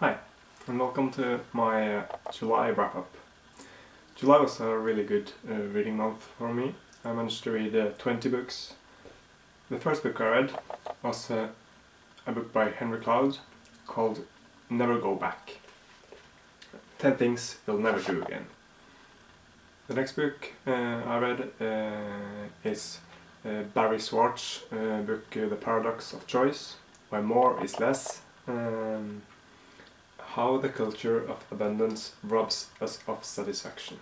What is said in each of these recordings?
Hi, and welcome to my July wrap-up. July was a really good reading month for me. I managed to read 20 books. The first book I read was a book by Henry Cloud called Never Go Back. 10 Things You'll Never Do Again. The next book I read is Barry Schwartz's book The Paradox of Choice, Why More is Less. How the culture of abundance robs us of satisfaction.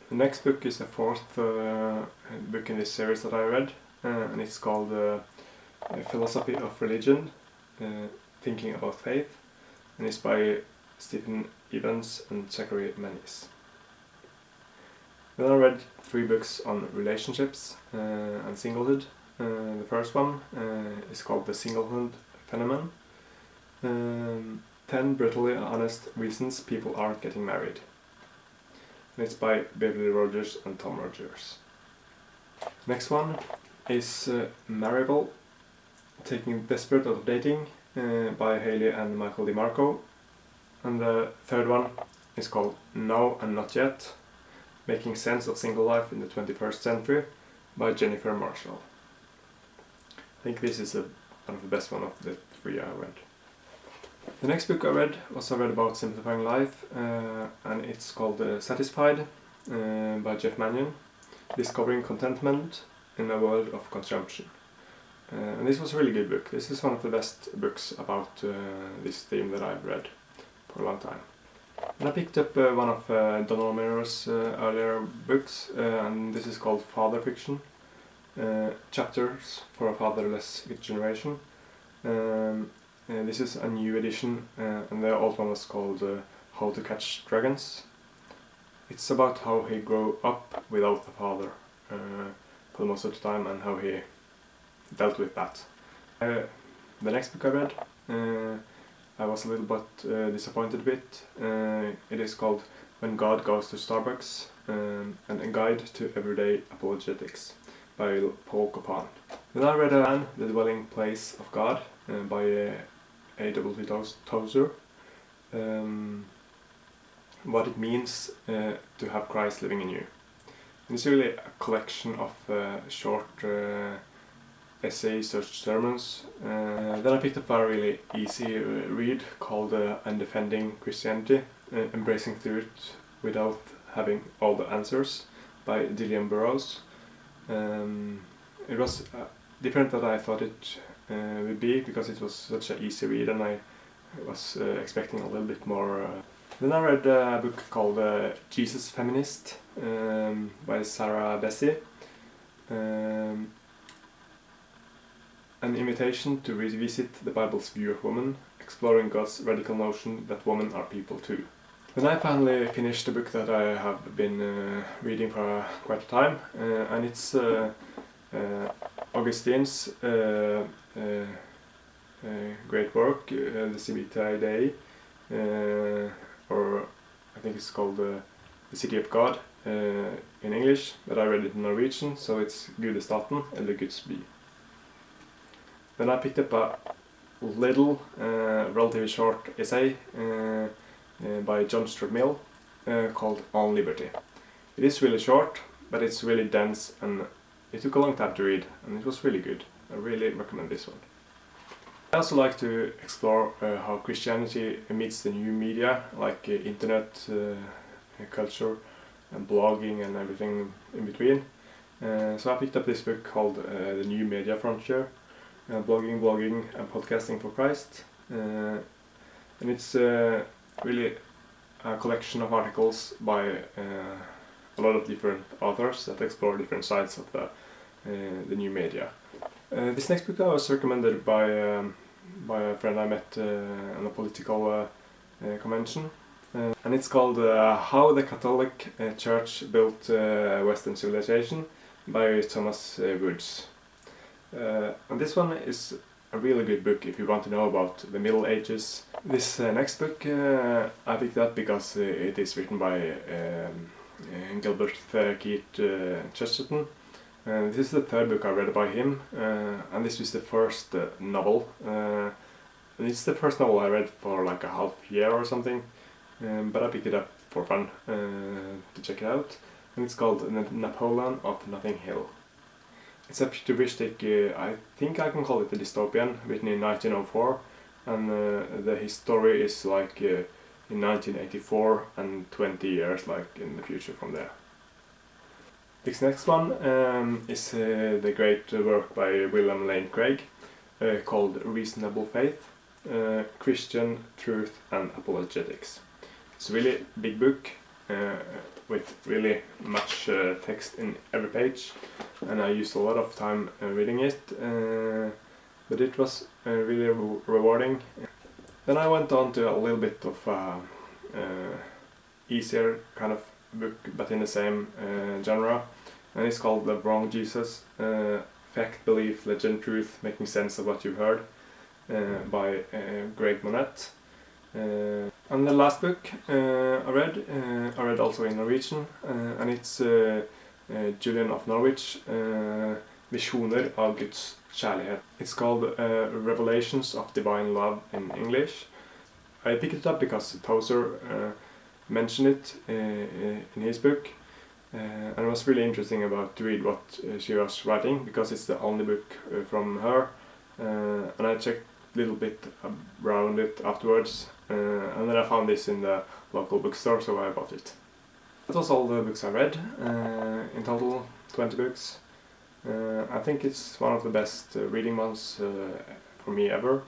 The next book is the fourth book in this series that I read, and it's called Philosophy of Religion, Thinking About Faith, and it's by Stephen Evans and Zachary Manis. Then I read 3 books on relationships and singlehood. The first one is called The Singlehood Phenomenon. 10 brutally honest reasons people aren't getting married. And it's by Beverly Rogers and Tom Rogers. Next one is Marriable, Taking Desperate Out of Dating by Haley and Michael DeMarco. And the third one is called No and Not Yet, Making Sense of Single Life in the 21st Century by Jennifer Marshall. I think this is one of the best one of the 3 I read. The next book I read about simplifying life, and it's called Satisfied by Jeff Manion, Discovering Contentment in a World of Consumption. And this was a really good book. This is one of the best books about this theme that I've read for a long time. And I picked up one of Donald Miller's earlier books, and this is called Father Fiction, Chapters for a Fatherless Generation. This is a new edition, and the old one was called How to Catch Dragons. It's about how he grew up without a father for the most of the time, and how he dealt with that. The next book I read, I was a little bit disappointed with. It is called When God Goes to Starbucks, and A Guide to Everyday Apologetics by Paul Copan. Then I read The Dwelling Place of God by A.W. Tozer. What it means to have Christ living in you. And it's really a collection of short essays or sermons. Then I picked up a really easy read called Undefending Christianity, Embracing Truth Without Having All the Answers by Dillian Burrows. It was different than I thought it would be, because it was such an easy read, and I was expecting a little bit more. Then I read a book called Jesus Feminist by Sarah Bessey. An invitation to revisit the Bible's view of women, exploring God's radical notion that women are people too. Then I finally finished the book that I have been reading for quite a time, and it's Augustine's great work, the Civita Dei, or I think it's called The City of God in English, but I read it in Norwegian, so it's Gud staten, eller Guds by. Then I picked up a little, relatively short essay by John Stuart Mill called On Liberty. It is really short, but it's really dense, and it took a long time to read, and it was really good. I really recommend this one. I also like to explore how Christianity meets the new media, like internet culture and blogging and everything in between. So I picked up this book called The New Media Frontier, Blogging and Podcasting for Christ. And it's really a collection of articles by a lot of different authors that explore different sides of the new media. This next book I was recommended by a friend I met on a political convention, and it's called How the Catholic Church Built Western Civilization by Thomas Woods. And this one is a really good book if you want to know about the Middle Ages. This next book I picked up because it is written by Gilbert Keith Chesterton. This is the third book I read by him, and this was the first novel It's the first novel I read for like a half year or something, but I picked it up for fun to check it out, and it's called Napoleon of Notting Hill. It's a futuristic, I think I can call it a dystopian, written in 1904, and the story is like in 1984 and 20 years like in the future from there. This next one is the great work by William Lane Craig called Reasonable Faith, Christian Truth and Apologetics. It's a really big book with really much text in every page, and I used a lot of time reading it, but it was really rewarding. Then I went on to a little bit of easier kind of book, but in the same genre, and it's called The Wrong Jesus, Fact, Belief, Legend, Truth, Making Sense of What You've Heard, by Greg Monette. And the last book I read also in Norwegian, and it's Julian of Norwich, Visjoner av Guds kjærlighet. It's called Revelations of Divine Love in English. I picked it up because Tozer mentioned it in his book, and it was really interesting to read what she was writing, because it's the only book from her, and I checked a little bit around it afterwards, and then I found this in the local bookstore, so I bought it. That was all the books I read, in total 20 books. I think it's one of the best reading months for me ever,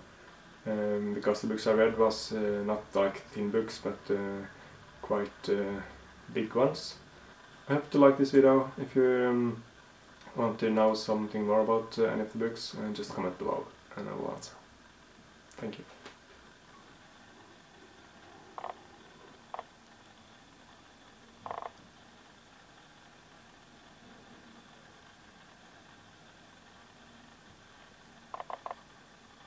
because the books I read was not like thin books, but quite big ones. I hope you like this video. If you want to know something more about any of the books, just comment below and I will answer. Thank you.